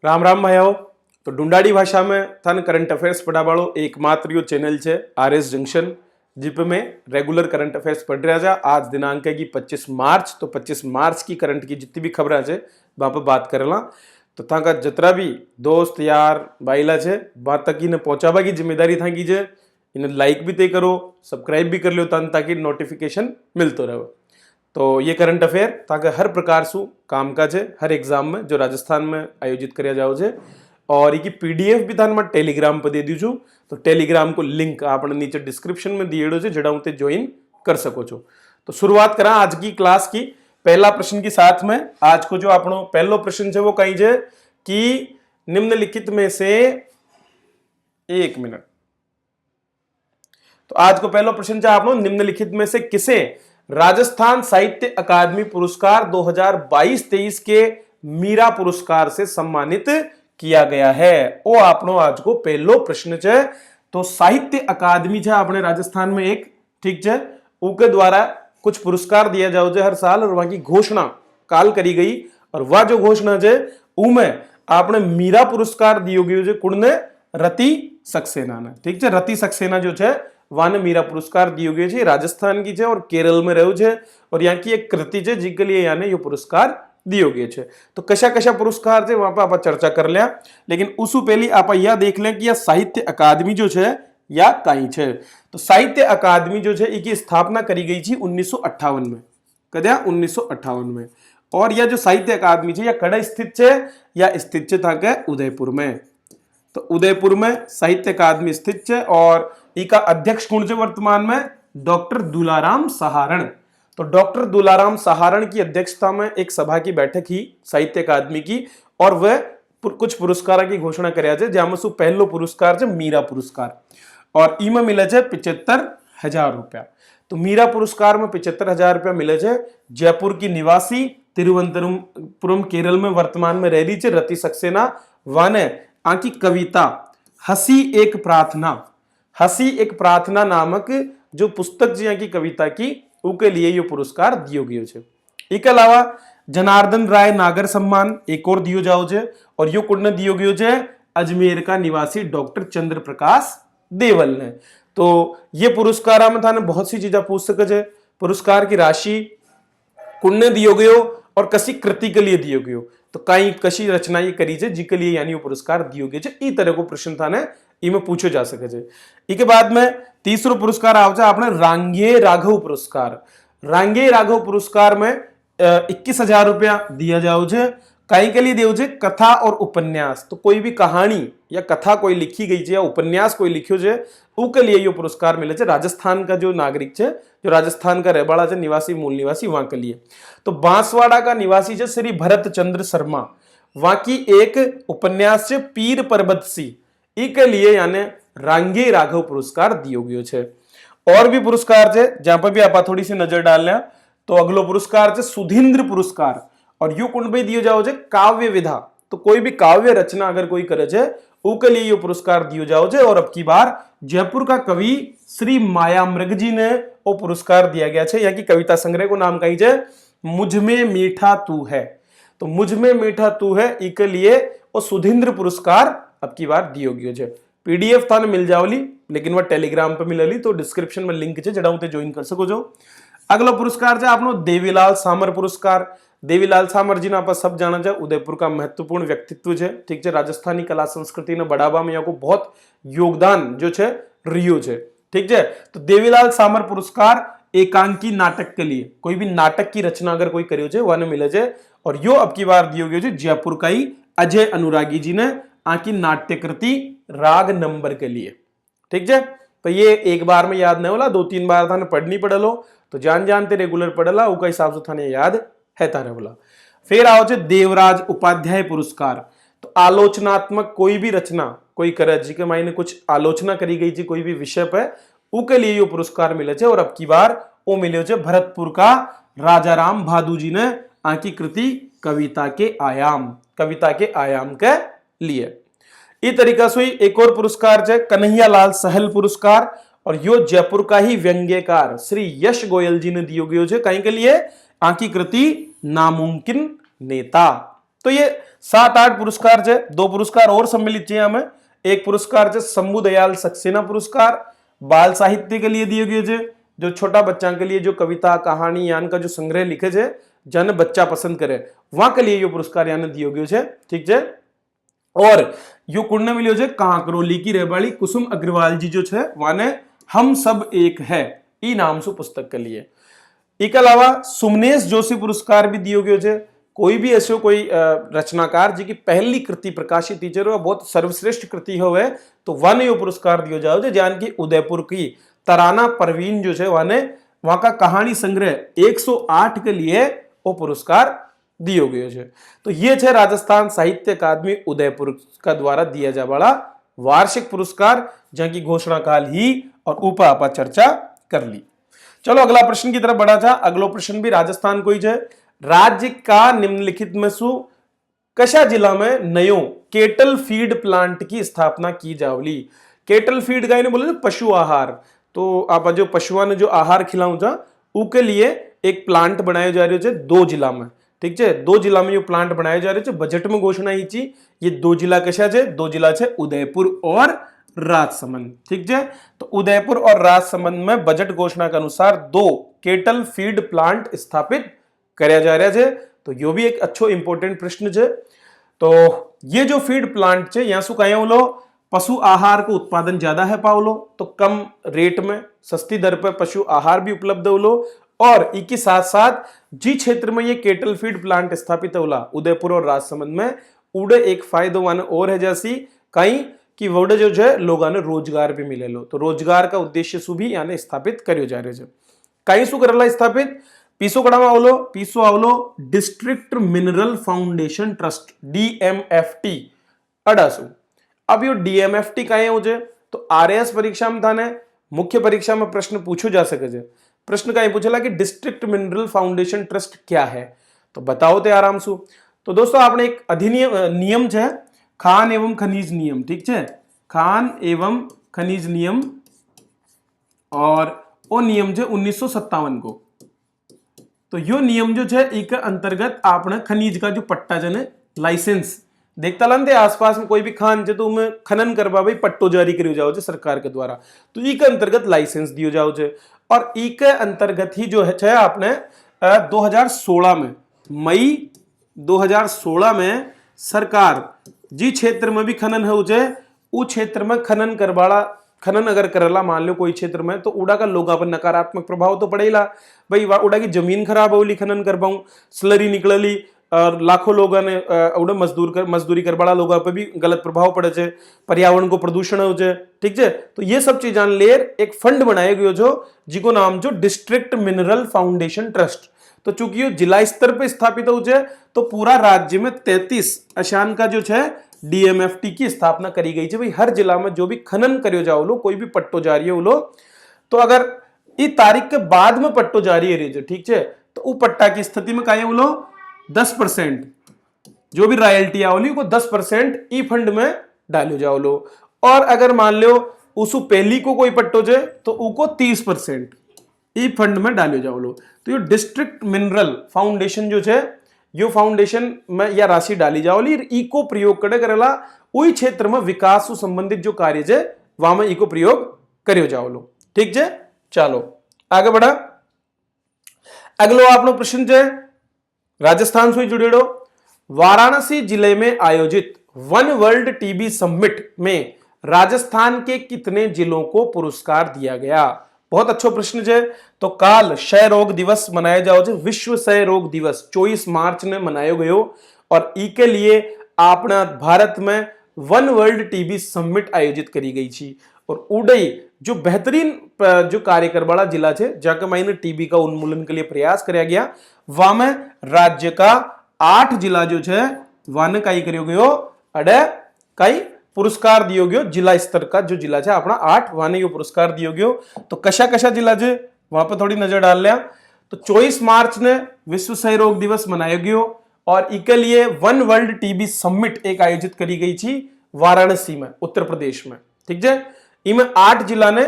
राम राम भाइयों। तो डुंडाड़ी भाषा में थाने करंट अफेयर्स पढ़ा वालों एकमात्र यो चैनल है आरएस जंक्शन, जिप में रेगुलर करंट अफेयर्स पढ़ रहा जा। आज दिनांक है कि 25 मार्च। तो 25 मार्च की करंट की जितनी भी खबर है वहां पर बात करेला। तो था जितना भी दोस्त यार भाईला है वहां तक इन्हें पहुंचावा की जिम्मेदारी था की इन्हें लाइक भी तय करो, सब्सक्राइब भी कर लो ताकि नोटिफिकेशन मिलते रहो। तो ये करंट अफेयर ताकि हर प्रकार से कामकाज है हर एग्जाम में जो राजस्थान में आयोजित कराया जाओ छे। और ये पीडीएफ भी थाने मैं टेलीग्राम पर दे दीजू। तो टेलीग्राम को लिंक आपने नीचे डिस्क्रिप्शन में दिएड़ो छे, जड़ा उते ज्वाइन कर सको छो। तो शुरुआत करा आज की क्लास की पहला प्रश्न के साथ में। आज को जो आपनो पहलो प्रश्न है वो कहीं है कि निम्नलिखित में से एक मिनट। तो आज को पहला प्रश्न है आपनो निम्नलिखित में से किसे राजस्थान साहित्य अकादमी पुरस्कार 2022-23 के मीरा पुरस्कार से सम्मानित किया गया है। वो आपनो आज को पहलो प्रश्न है। तो साहित्य अकादमी है अपने राजस्थान में एक, ठीक है, उनके द्वारा कुछ पुरस्कार दिया जाओ हर साल और वहां की घोषणा काल करी गई। और वह जो घोषणा है उनमें आपने मीरा पुरस्कार दियो गयो कुण ने रति सक्सेना ने, ठीक है। रति सक्सेना जो है वाने मीरा पुरस्कार दियो गयो छे, राजस्थान की है और केरल में रहो छे। और यहाँ की एक कृति है जिसके लिए यानी ये पुरस्कार दियो गयो छे। तो कशा कशा पुरस्कार है वहां पर आप चर्चा कर लिया, लेकिन उसु पहली आप यह देख लें कि यह साहित्य अकादमी जो है या कहीं है। तो साहित्य अकादमी जो है इसकी स्थापना करी गई थी 1958 में। कदा 1958 में। और यह जो साहित्य अकादमी है यह कड़ा स्थित है या स्थित है उदयपुर में। तो उदयपुर में साहित्य अकादमी स्थित है और इसका अध्यक्ष कौन है वर्तमान में? डॉक्टर दुलाराम सहारण। तो डॉक्टर दुलाराम सहारण की अध्यक्षता में एक सभा की बैठक ही साहित्य अकादमी की और वह कुछ पुरस्कार की घोषणा कराया जाए, जहां से पहलो पुरस्कार है मीरा पुरस्कार और इमे मिले है 75,000 रुपया। तो मीरा पुरस्कार में 75,000 रुपया मिले है। जयपुर की निवासी तिरुवनंतपुरम केरल में वर्तमान में रह रही है रति सक्सेना। वाने आकी कविता हसी एक प्रार्थना नामक जो पुस्तक जी की कविता की उनके लिए ये पुरस्कार दियो गयो छे। इसके अलावा जनार्दन राय नागर सम्मान एक और दियो जाओ छे और यो कुण ने दियो गयो छे अजमेर का निवासी डॉक्टर चंद्र प्रकाश देवल ने। तो ये पुरस्कार में थाने बहुत सी चीजें पूछ सके छे। पुरस्कार की राशि कुण ने दियो गयो और कसी कृति के लिए दियो गयो, तो कई कशी रचना ये करी है जिसके लिए यानी वो पुरस्कार दियो गयो छे। ई तरह को प्रश्न थाने इमे पूछो जा सके छे। इसके बाद में तीसरो पुरस्कार आवचे आपने रांगे राघव पुरस्कार। रांगे राघव पुरस्कार में 21,000 रुपया दिया जाओ छे। कई के लिए दियो छे कथा और उपन्यास। तो कोई भी कहानी या कथा कोई लिखी गई है या उपन्यास कोई लिखियो छे उनके लिए ये पुरस्कार मिले छे। राजस्थान का जो नागरिक है, जो राजस्थान का रहवाड़ा है, निवासी मूल निवासी, वहां के लिए। तो बांसवाड़ा का निवासी है श्री भरत चंद्र शर्मा, वहां की एक उपन्यास है पीर पर्वत सी, के लिए यानी रांगे राघव पुरस्कार दियो गयो छे। और भी पुरस्कार है जहां पर भी आप थोड़ी सी नजर डाल लें। तो अगलो पुरस्कार है सुधींद्र पुरस्कार और यू कुंड भी दियो जाओ छे काव्य विधा। तो कोई भी काव्य रचना अगर कोई करे छे उनके लिए ये पुरस्कार दियो जाओ छे। और अब की बार जयपुर का कवि श्री माया मृग जी ने वो पुरस्कार दिया गया है। यहाँ की कविता संग्रह को नाम कही है मुझ में मीठा तू है। तो मुझ में मीठा तू है इसके लिए वो सुधींद्र पुरस्कार अब की बार दियो गयो छे। पीडीएफ थाने मिल जाओली, लेकिन वह टेलीग्राम पे मिलली, तो डिस्क्रिप्शन में लिंक है, जड़ा उते ज्वाइन कर सको जो। अगला पुरस्कार है आपनो देवीलाल सामर पुरस्कार। देवीलाल सामर जी ने आप सब जाना जाए उदयपुर का महत्वपूर्ण व्यक्तित्व है, ठीक है। राजस्थानी कला संस्कृति ने बढ़ावा में यहाँ बहुत योगदान जो है रियो है, ठीक है। तो देवीलाल सामर पुरस्कार एकांकी नाटक के लिए, कोई भी नाटक की रचना अगर कोई करियो छे वाने मिले छे। और यो अब की बार दियो गयो छे जयपुर का ही अजय अनुरागी जी ने आकी नाट्य कृति राग नंबर के लिए, ठीक है। तो ये एक बार में याद नहीं होला, 2-3 बार थाने पढ़नी पड़लो। तो जानते रेगुलर पढ़ला उका हिसाब से थाने याद है तारे बोला। फिर आओ छे देवराज उपाध्याय पुरस्कार। तो आलोचनात्मक कोई भी रचना कोई करे जी के मायने कुछ आलोचना करी गई थी कोई भी विषय पे, उके लिए ये पुरस्कार मिले छे। और अब की बार वो मिले छे भरतपुर का राजाराम भादू जी ने आकी कृति कविता के आयाम के लिए। इस तरीका से एक और पुरस्कार है कन्हैया लाल सहल पुरस्कार और यो जयपुर का ही व्यंग्यकार श्री यश गोयल जी ने दियो गयो है। कहीं के लिए आकी कृति नामुमकिन नेता, तो ये 7-8 पुरस्कार है। 2 पुरस्कार और सम्मिलित है हमें। एक पुरस्कार है शंभू दयाल सक्सेना पुरस्कार बाल साहित्य के लिए दिए गए है, जो छोटा बच्चा के लिए जो कविता कहानी यान का जो संग्रह लिखे है जन बच्चा पसंद करे वहां के लिए ये पुरस्कार यानी दियो गयो है। ठीक है। और यो कुंड मिलो है कहां करौली की रहवाड़ी कुसुम अग्रवाल जी जो है वाने हम सब एक है ई नाम से पुस्तक के लिए। इसके अलावा सुमनेश जोशी पुरस्कार भी दियो गयो है। कोई भी ऐसे कोई रचनाकार जी की पहली कृति प्रकाशित टीचर हो बहुत सर्वश्रेष्ठ कृति हो तो वन यो पुरस्कार दियो जाओ जान की उदयपुर की तराना परवीन जो है वाने वहां का कहानी संग्रह 108 के लिए वो पुरस्कार दियो गयो है। तो ये है राजस्थान साहित्य अकादमी उदयपुर का द्वारा दिया जा वाला वार्षिक पुरस्कार जहां की घोषणा काल ही और ऊपर आपा चर्चा कर ली। चलो अगला प्रश्न की तरफ बढ़ा था। अगलो प्रश्न भी राजस्थान को ही है। राज्य का निम्नलिखित में सु कशा जिला में नयो केटल फीड प्लांट की स्थापना की जावली। केटल फीड का बोले पशु आहार, तो आप जो पशुओं ने जो आहार खिलाऊ था उसके लिए एक प्लांट बनाया जा रहा है 2 जिला में। ठीक है। 2 जिला में ये प्लांट बनाया जा रहा है। बजट में घोषणा ही थी ये 2 जिला कशा है 2 जिला है उदयपुर और राजसमंद। ठीक है। तो उदयपुर और राजसमंद में बजट घोषणा के अनुसार 2 केटल फीड प्लांट स्थापित कराया जा रहा है। तो यो भी एक अच्छो इंपोर्टेंट प्रश्न है। तो ये जो फीड प्लांट है यहाँ सु कहे बोलो पशु आहार को उत्पादन ज्यादा है पावलो, तो कम रेट में सस्ती दर पर पशु आहार भी उपलब्ध होलो और इसके साथ साथ जी क्षेत्र में ये केटल फीड प्लांट स्थापित होला उदयपुर और राजसमंद में उड़े एक फायदो वन और है जैसी कहीं कि वोड़े जो है लोगों ने रोजगार भी मिले लो, तो रोजगार का उद्देश्य सु भी यानी स्थापित करियो जा रहे कहीं सु करला स्थापित पीसो कड़ा आवलो district mineral foundation trust DMFT अडासु। अब यो DMFT कहे हो जे तो RAS परीक्षा में था ने मुख्य परीक्षा में प्रश्न पूछो जा सके जे। प्रश्न कहीं पूछला कि डिस्ट्रिक्ट मिनरल फाउंडेशन ट्रस्ट क्या है, तो बताओ ते आराम सु। तो दोस्तों आपने एक अधिनियम नियम है खान एवं खनिज नियम। ठीक है। खान एवं खनिज नियम और वो नियम जो 1957 को, तो यो नियम जो है एक अंतर्गत आपने खनिज का जो पट्टा जने लाइसेंस देखता लंदे आसपास में कोई भी खान जो तो उनमें खनन करवा भाई पट्टो जारी करियो जाओ सरकार के द्वारा, तो इके अंतर्गत लाइसेंस दियो जाओ और इके अंतर्गत ही जो है आपने 2016 में मई 2016 में सरकार जी क्षेत्र में भी खनन है उस क्षेत्र में खनन अगर करला मान लो कोई क्षेत्र में तो उड़ा का लोगों पर नकारात्मक प्रभाव तो पड़ेगा भाई। उड़ा की जमीन खराब होली खनन कर पाऊं स्लरी निकलली और लाखों लोगों ने उड़े मजदूरी कर बड़ा लोगों पर भी गलत प्रभाव पड़े छे, पर्यावरण को प्रदूषण हो जाए। ठीक है। तो ये सब चीजान लेर एक फंड बनाया गयो जो जिको नाम जो डिस्ट्रिक्ट मिनरल फाउंडेशन ट्रस्ट। तो चूंकि ये जिला स्तर पर स्थापित हो जाए तो पूरा राज्य में 33 अशान का जो है DMFT की स्थापना करी गई है। भाई हर जिला में जो भी खनन करियो जाओ लो कोई भी पट्टो जारी हो लो, तो अगर इस तारीख के बाद में पट्टो जारी है ठीक है तो वो पट्टा की स्थिति में कहे बोलो 10% जो भी रॉयल्टी आवली को 10% ई फंड में डालो जाओ लो, और अगर मान लो उसु पहली को कोई पट्टो जाए तो उको 30% ई फंड में डालो जाओ लो। तो ये डिस्ट्रिक्ट मिनरल फाउंडेशन जो है यो फाउंडेशन में या राशि डाली जाओली इको प्रयोग करे करेला वही क्षेत्र में विकास से संबंधित जो कार्य है वहां में इको प्रयोग करियो जाओ लो। ठीक है। चलो आगे बढ़ा। अगलो आपनो प्रश्न है राजस्थान से जुड़ेड़ो। वाराणसी जिले में आयोजित वन वर्ल्ड टीबी समिट में राजस्थान के कितने जिलों को पुरस्कार दिया गया। बहुत अच्छा प्रश्न है। तो काल क्षय रोग दिवस मनाया जाओ विश्व क्षय रोग दिवस 24 मार्च ने मनायो गयो और इसके लिए अपना भारत में वन वर्ल्ड टीबी समिट आयोजित करी गई थी और उड़ई जो बेहतरीन जो कार्य कर वाला जिला है जाके मैंने टीबी का उन्मूलन के लिए प्रयास कराया गया वहां में राज्य का 8 जिला जो है वहां कई करियो गयो अड़े कई पुरस्कार दियो गयो। जिला स्तर का जो जिला है अपना 8 वहां यो पुरस्कार दियो गयो। तो कशा कशा जिला है वहां पर थोड़ी नजर डाल लिया। तो 24 मार्च ने विश्व क्षय रोग दिवस मनाया गयो और इसके लिए वन वर्ल्ड टीबी समिट एक आयोजित करी गई थी वाराणसी में उत्तर प्रदेश में। ठीक है। इनमें 8 जिला ने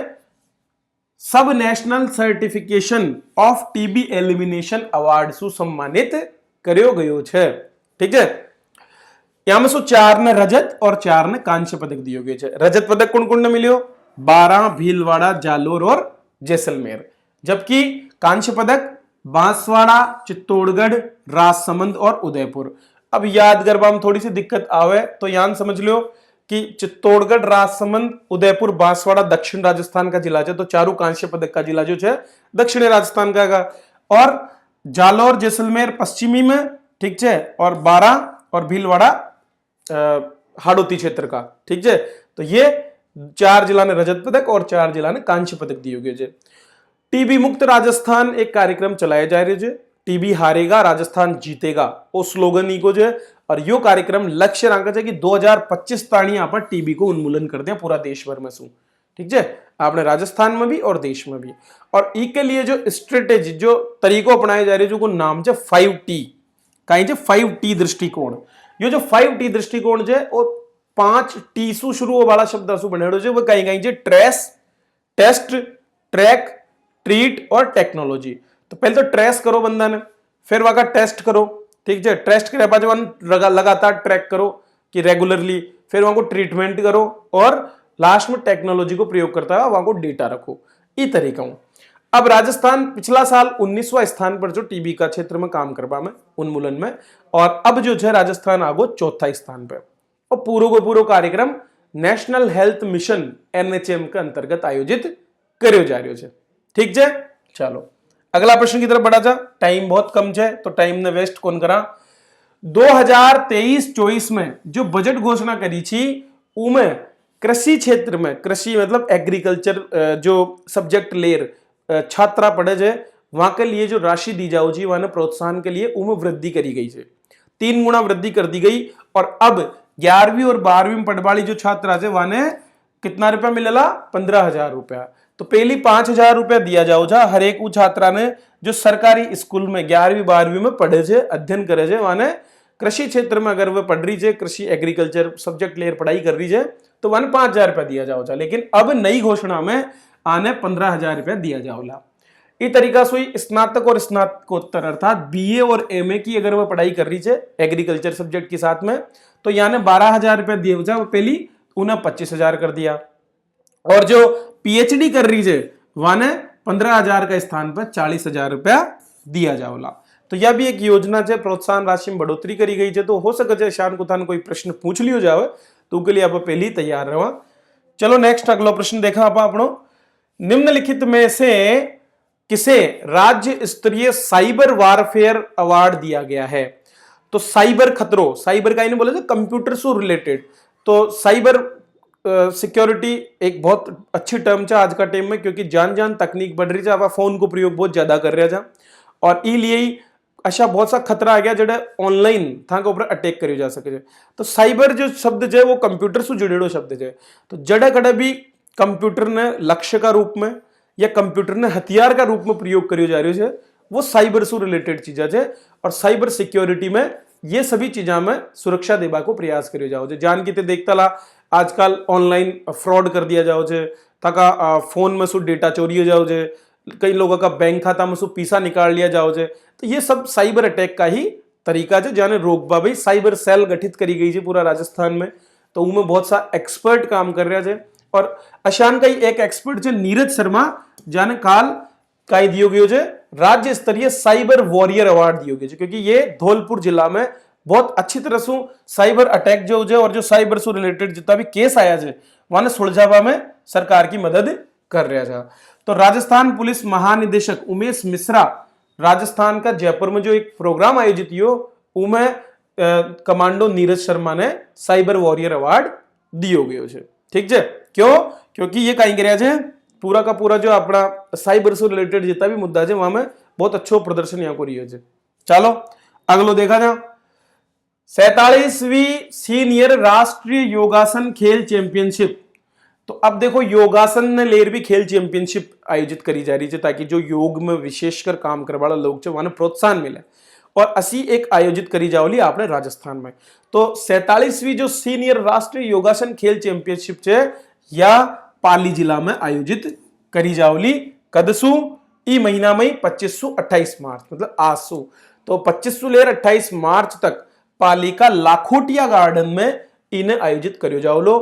सब national certification of TB elimination award सु सम्मानित करियो गयो छे। ठीक है। याम શું 4 ને રજત और 4 ને कांस्य पदक दियो गयो છે। रजत पदक कौन कौन ने मिलियो? 12 भीलवाड़ा, जालोर और जैसलमेर। जबकि कांस्य पदक बांसवाड़ा, चित्तौड़गढ़, राजसमंद और उदयपुर। अब याद करवा में थोड़ी सी दिक्कत आवे तो यान समझ लो कि चित्तौड़गढ़, राजसमंद, उदयपुर, बांसवाड़ा दक्षिण राजस्थान का जिला है, तो चारों कांस्य पदक का जिला जो है दक्षिणी राजस्थान का। और जालोर, जैसलमेर पश्चिमी में, ठीक है, और 12 और भीलवाड़ा हाड़ौती क्षेत्र का, ठीक है। तो ये 4 जिला ने रजत पदक और 4 जिला ने कांस्य पदक दिए गए। टीबी मुक्त राजस्थान एक कार्यक्रम चलाया जा रहे है। टीबी हारेगा राजस्थान जीतेगा वो स्लोगन ही को जो है। और यो कार्यक्रम लक्ष्य रखा है कि 2025 ताणी यहाँ पर टीबी को उन्मूलन कर दें पूरा देश भर में शू, ठीक है, आपने राजस्थान में भी और देश में भी। और ई के लिए जो स्ट्रेटेजी, जो तरीको अपनाए जा रहे जो को नाम है 5T, कहीं 5T दृष्टिकोण। ये जो 5T दृष्टिकोण है वो 5T सु शुरू वाला शब्द सु बनेड़ो है। वो कहीं कहीं ट्रेस, टेस्ट, ट्रैक, ट्रीट और टेक्नोलॉजी। तो पहले तो ट्रेस करो बंदा ने, फिर वहां का टेस्ट करो, ठीक है, टेस्ट करे बाद लगातार ट्रैक करो कि रेगुलरली, फिर वहां को ट्रीटमेंट करो और लास्ट में टेक्नोलॉजी को प्रयोग करता है वहां को डेटा रखो। ये तरीका हूं। अब राजस्थान पिछला साल 19वां स्थान पर जो टीबी का क्षेत्र में काम करवा में उन्मूलन में, और अब जो है राजस्थान आगो 4था स्थान पर। और पूरा को पूरा कार्यक्रम नेशनल हेल्थ मिशन NHM के अंतर्गत आयोजित करो जा रहा है, ठीक है। चलो अगला प्रश्न की तरफ बढ़ा जा। टाइम बहुत कम है तो टाइम ने वेस्ट कौन करा। 2023-24 में जो बजट घोषणा करी थी उमें कृषि क्षेत्र में, कृषि मतलब एग्रीकल्चर जो सब्जेक्ट लेर छात्रा पढ़े जे वहां के लिए जो राशि दी जाओ जी वहां प्रोत्साहन के लिए उमें वृद्धि करी गई है, 3 गुना वृद्धि कर दी गई। और अब 11वीं और 12वीं में पढ़ने वाली जो छात्रा है वहां कितना रुपया मिलेला? 15,000 रुपया। तो पहली 5,000 रुपया दिया जाओ जा हर एक छात्रा ने जो सरकारी स्कूल में 11वीं 12वीं में पढ़े जे, अध्ययन करे जे, वहां कृषि क्षेत्र में अगर वह पढ़ रही है, कृषि एग्रीकल्चर सब्जेक्ट लेकर पढ़ाई कर रही है, तो वहां 5,000 रुपया दिया जाओ जा। लेकिन अब नई घोषणा में आने 15,000 रुपया दिया जाओला। इस तरीका से हुई स्नातक और स्नातकोत्तर अर्थात BA और MA की अगर वह पढ़ाई कर रही है एग्रीकल्चर सब्जेक्ट के साथ में, तो यानी 12,000 रुपया दिया जाए, वो पहली उन्हें 25,000 कर दिया। और जो PhD कर रही है वहां 15,000 का स्थान पर 40,000 रुपया दिया जाओला। तो यह भी एक योजना है, प्रोत्साहन राशि में बढ़ोतरी करी गई है। तो हो सके शान को थान कोई प्रश्न पूछ लियो जावे तो उसके लिए आप पहले ही तैयार रहो। चलो नेक्स्ट अगला प्रश्न देखा आप अपनो। निम्नलिखित में से किसे राज्य स्तरीय साइबर वारफेयर अवार्ड दिया गया है? तो साइबर खतरों, साइबर का ही नहीं बोले कंप्यूटर से रिलेटेड, तो साइबर सिक्योरिटी एक बहुत अच्छी टर्म है आज का टाइम में, क्योंकि जान तकनीक बढ़ रही है, आप फोन को प्रयोग बहुत ज्यादा कर रहे हैं और इसलिए ही अच्छा बहुत सा खतरा आ गया जो ऑनलाइन था के ऊपर अटैक करी जा सके। तो साइबर जो शब्द है वो कंप्यूटर से जुड़ेड़ो शब्द है। तो जड़े कड़े भी कंप्यूटर ने लक्ष्य का रूप में या कंप्यूटर ने हथियार का रूप में प्रयोग करी जा रही है, वो साइबर से रिलेटेड चीजें है। और साइबर सिक्योरिटी में ये सभी चीजा में सुरक्षा देवा को प्रयास करियो जाओ। जान की देखता ला आजकल ऑनलाइन फ्रॉड कर दिया जाओ जे, ताका फोन में सु डेटा चोरी हो जाओ जे, कई लोगों का बैंक खाता में सु पैसा निकाल लिया जाओ जे। तो ये सब साइबर अटैक का ही तरीका है जाने रोकबा। भाई साइबर सेल गठित करी गई है पूरा राजस्थान में, तो उनमें बहुत सा एक्सपर्ट काम कर रहा है। और अशान का ही एक एक्सपर्ट जो नीरज शर्मा जाने काल का दियो गयो जे राज्य स्तरीय साइबर वॉरियर अवार्ड दियो गयो, क्योंकि ये धौलपुर जिला में बहुत अच्छी तरह से साइबर अटैक जो है और जो साइबर से रिलेटेड जितना भी केस आया है वहां सुलझावा में सरकार की मदद कर रहा था। तो राजस्थान पुलिस महानिदेशक उमेश मिश्रा राजस्थान का जयपुर में जो एक प्रोग्राम आयोजित हो उमें कमांडो नीरज शर्मा ने साइबर वॉरियर अवार्ड दियो गयो है, ठीक है। क्यों? क्योंकि ये कहीं कर पूरा का पूरा जो अपना साइबर से रिलेटेड जितना भी मुद्दा है वहां में बहुत अच्छा प्रदर्शन यहाँ को रही है। चलो अगलो देखा जा। 47वीं सीनियर राष्ट्रीय योगासन खेल चैंपियनशिप। तो अब देखो योगासन ने लेर भी खेल चैंपियनशिप आयोजित करी जा रही है ताकि जो योग में विशेषकर काम करने वाला लोग वहां प्रोत्साहन मिले, और असी एक आयोजित करी जाओली आपने राजस्थान में। तो 47वीं जो सीनियर राष्ट्रीय योगासन खेल चैंपियनशिप है या पाली जिला में आयोजित करी जाओली कदसू ई महीना में 25 से 28 मार्च मतलब आज सु। तो 25 से लेकर 28 मार्च तक पालिका लाखोटिया गार्डन में इन्हें आयोजित કર્યો જાવલો।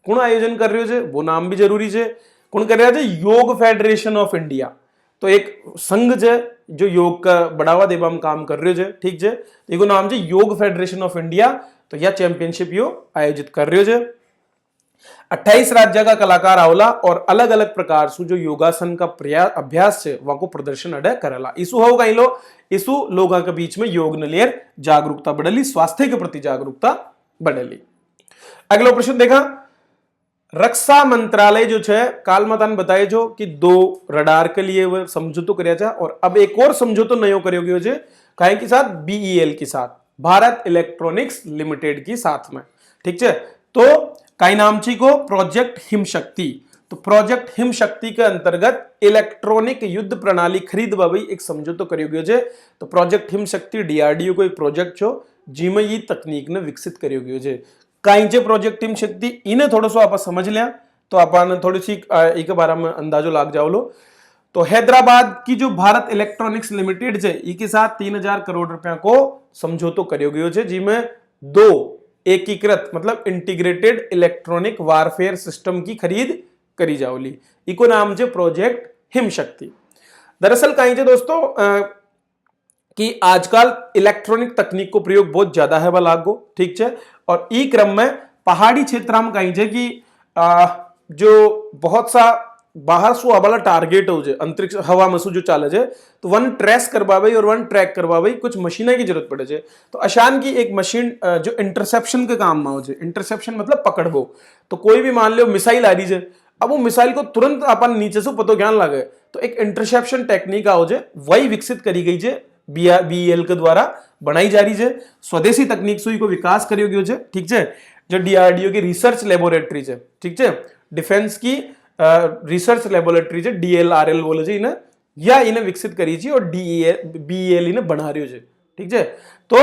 કોણ આયોજન કરી રહ્યો છે वो नाम भी जरूरी છે। કોણ કરી રહ્યા છે? योग फेडरेशन ऑफ इंडिया। तो एक संघ है जो योग का बढ़ावा देवा में काम कर रहे हो। ठीक है, एगो नाम है योग फेडरेशन ऑफ इंडिया। तो यह चैंपियनशिप यो आयोजित कर रहे हो। 28 राज्य का कलाकार आवला और अलग अलग प्रकार से जो योगासन का अभ्यास है वहां को प्रदर्शन अडे करेला। इसु हो कहीं लो इसु लोगों के बीच में योग न लेर जागरूकता बढ़ेली, स्वास्थ्य के प्रति जागरूकता बढ़ेली। अगला प्रश्न देखा, रक्षा मंत्रालय जो है काल में बताए जो कि 2 रडार के लिए वह समझौतो कराया था और अब एक और समझौतो नयो करो गयो है काहे के साथ? BEL के साथ, भारत इलेक्ट्रॉनिक्स लिमिटेड के साथ में। ठीक है, तो काई नाम छी को? प्रोजेक्ट हिमशक्ति। तो प्रोजेक्ट हिमशक्ति के अंतर्गत इलेक्ट्रॉनिक युद्ध प्रणाली खरीदवा भाई एक समझौतो करो गयो है। तो प्रोजेक्ट हिमशक्ति DRDO को एक प्रोजेक्ट छो जिमें ये तकनीक ने विकसित करो गयो है। कहीं जे प्रोजेक्ट हिमशक्ति इन्हें थोड़ा सो आप समझ लिया तो अपन थोड़ी सी एक बार में अंदाजो लाग जाओ लो। तो हैदराबाद की जो भारत इलेक्ट्रॉनिक्स लिमिटेड है इसके साथ 3000 करोड़ रुपया को समझौतो करो गयो है, जिसमें 2 एकीकृत मतलब इंटीग्रेटेड इलेक्ट्रॉनिक वारफेयर सिस्टम की खरीद करी जाओली। इको नाम है प्रोजेक्ट हिमशक्ति। दरअसल कहीं जे दोस्तों कि आजकल इलेक्ट्रॉनिक तकनीक को प्रयोग बहुत ज्यादा है लागो। ठीक है, और ई क्रम में पहाड़ी क्षेत्र में कहीं है कि जो बहुत सा बाहर सु वाला टारगेट हो जाए अंतरिक्ष हवा में जो चाले जाए तो वन ट्रेस करवावे और वन ट्रैक करवावे कुछ मशीनें की जरूरत पड़े जाए। तो अशान की एक मशीन जो इंटरसेप्शन के काम में हो जाए, इंटरसेप्शन मतलब पकड़बो। तो कोई भी मान लो मिसाइल आ रही है, अब वो मिसाइल को तुरंत अपन नीचे से पतो ज्ञान लगे तो एक इंटरसेप्शन टेक्निक हो जाए वही विकसित करी गई है, BEL के द्वारा बनाई जा रही है। स्वदेशी तकनीक से को विकास करियो गयो है। ठीक है, जो DRDO की रिसर्च लेबोरेटरी है, ठीक है, डिफेंस की रिसर्च लेबोरेटरी है, DLRL बोले जे इन्हें या इन्हें विकसित करी जी और BEL इन्हें बना रही है। ठीक है, तो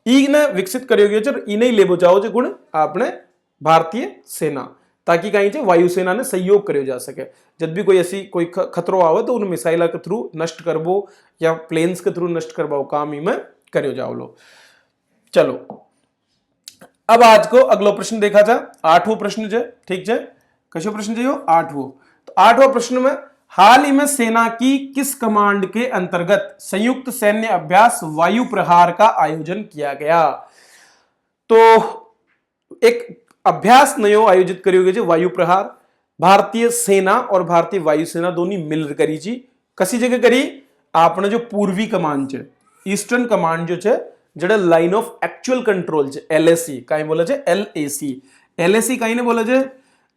इन्हें विकसित करियो गयो है, इन्हें लेबो जाओ जे गुण आपने भारतीय सेना, ताकि कहीं से वायुसेना ने सहयोग करे जा सके। जब भी कोई ऐसी कोई खतरो आवे तो उन मिसाइल के थ्रू नष्ट करबो या प्लेन्स के थ्रू नष्ट करवाओ काम ही में करो जाओ लो। चलो अब आज को अगला प्रश्न देखा जा, 8वां प्रश्न जो ठीक है, कशो प्रश्न जो 8वां। तो 8वां प्रश्न में हाल ही में सेना की किस कमांड के अंतर्गत संयुक्त सैन्य अभ्यास वायु प्रहार का आयोजन किया गया? तो एक अभ्यास नयो आयोजित करियो गयो वायु प्रहार, भारतीय सेना और भारतीय वायुसेना दोनों मिलकर करी जी। कसी जगह करी? आपने जो पूर्वी कमांड है, ईस्टर्न कमांड जो है जड़ा लाइन ऑफ एक्चुअल कंट्रोल है, LAC कहीं बोला जाए LAC, LAC कहीं ने बोला जाए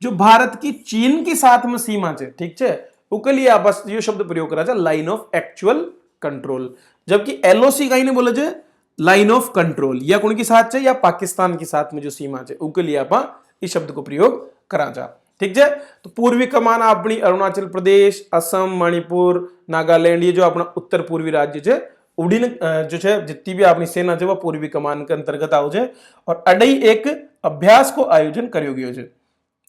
जो भारत की चीन के साथ में सीमा है। ठीक है, उसके लिए आप बस ये शब्द प्रयोग करा जाए लाइन ऑफ एक्चुअल कंट्रोल। जबकि LOC कहीं ने बोला जाए लाइन ऑफ कंट्रोल, या कौन के साथ है? या पाकिस्तान के साथ में जो सीमा है उसके लिए आप इस शब्द को प्रयोग करा जा। ठीक है, तो पूर्वी कमान अपनी अरुणाचल प्रदेश, असम, मणिपुर, नागालैंड, ये जो अपना उत्तर पूर्वी राज्य है उड़ीन जो है जितनी भी अपनी सेना है वह पूर्वी कमान के अंतर्गत आओ जाए और अडई एक अभ्यास को आयोजन करियो गयो है।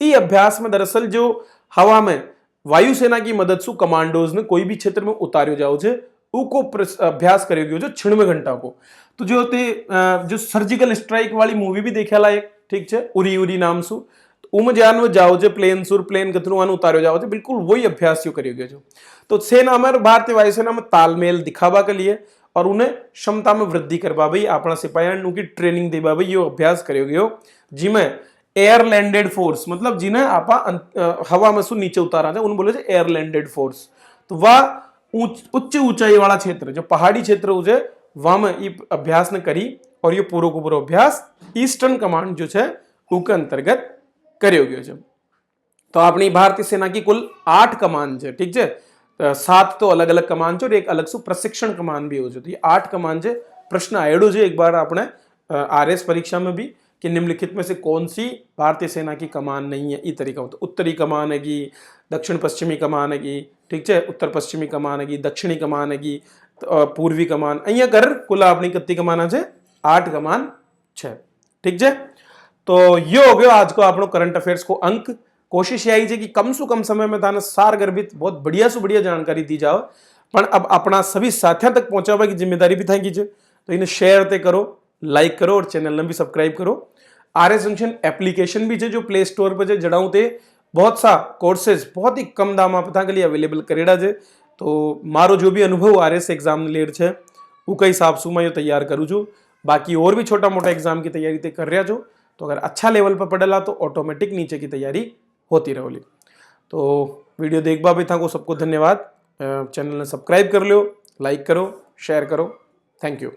इस अभ्यास में दरअसल जो हवा में वायुसेना की मदद से कमांडोज ने कोई भी क्षेत्र में उतारियो जाओ है उको अभ्यास करियो गयो जो 96 घंटा को। तो जो होते जो सर्जिकल स्ट्राइक वाली मूवी भी देखे ला एक, ठीक है, उरी उरी नाम सु, तो उम जान वो जाओ जे प्लेन सुर प्लेन के थ्रू उतारो जाओ, बिल्कुल वही अभ्यास यो करियो गयो। तो सेना में भारतीय वायुसेना में तालमेल दिखावा के लिए और उन्हें क्षमता में वृद्धि करवा भाई अपना सिपाही की ट्रेनिंग देवा भाई यो अभ्यास करियो गयो, जिमें एयर लैंडेड फोर्स मतलब जिन्हें आप हवा में सु नीचे उतारा जाए उन बोले एयर लैंडेड फोर्स। तो वह उच्च ऊंचाई वाला क्षेत्र जो पहाड़ी क्षेत्र हो जाए वहां में ये अभ्यास ने करी और ये पूरा को पूरा अभ्यास ईस्टर्न कमांड जो है उसके अंतर्गत करियो गयो है। तो अपनी भारतीय सेना की कुल 8 कमान है। ठीक है, 7 तो अलग अलग कमान और एक अलग से प्रशिक्षण कमान भी हो जाती है। 8 कमान है। प्रश्न आएडो है एक बार आपने RS परीक्षा में भी कि निम्नलिखित में से कौन सी भारतीय सेना की कमान नहीं है। इस तरीका तो उत्तरी कमान है, दक्षिण पश्चिमी कमान है, ठीक है, उत्तर पश्चिमी कमान है, दक्षिणी कमान है, पूर्वी कमान, अँ कर कुल अपनी कितनी कमान है? 8 कमान है। ठीक है, तो ये हो गया आज को आप करंट अफेयर्स को अंक। कोशिश यही है कि कम से कम समय में थाने सार गर्भित बहुत बढ़िया से बढ़िया जानकारी दी जाओ, पर अब अपना सभी साथियों तक पहुंचावा की जिम्मेदारी भी थाकी है। तो इन्हें शेयर ते करो, लाइक करो और चैनल ने भी सब्सक्राइब करो। आर्य जंक्शन एप्लीकेशन भी है जो प्ले स्टोर पर जड़ाऊ थे बहुत सा कोर्सेज बहुत ही कम दाम पर के लिए अवेलेबल करेड़ा है। तो मारो जो भी अनुभव आरएस एग्जाम लेट है उसका हिसाब से मैं तैयार करूँ छू। बाकी और भी छोटा मोटा एग्जाम की तैयारी ते कर रहा छो, तो अगर अच्छा लेवल पर पढ़ेला तो ऑटोमेटिक नीचे की तैयारी होती रहेगी। तो वीडियो देखबा भी था को सबको धन्यवाद। चैनल ने सब्सक्राइब कर लो, लाइक करो, शेयर करो। Thank you.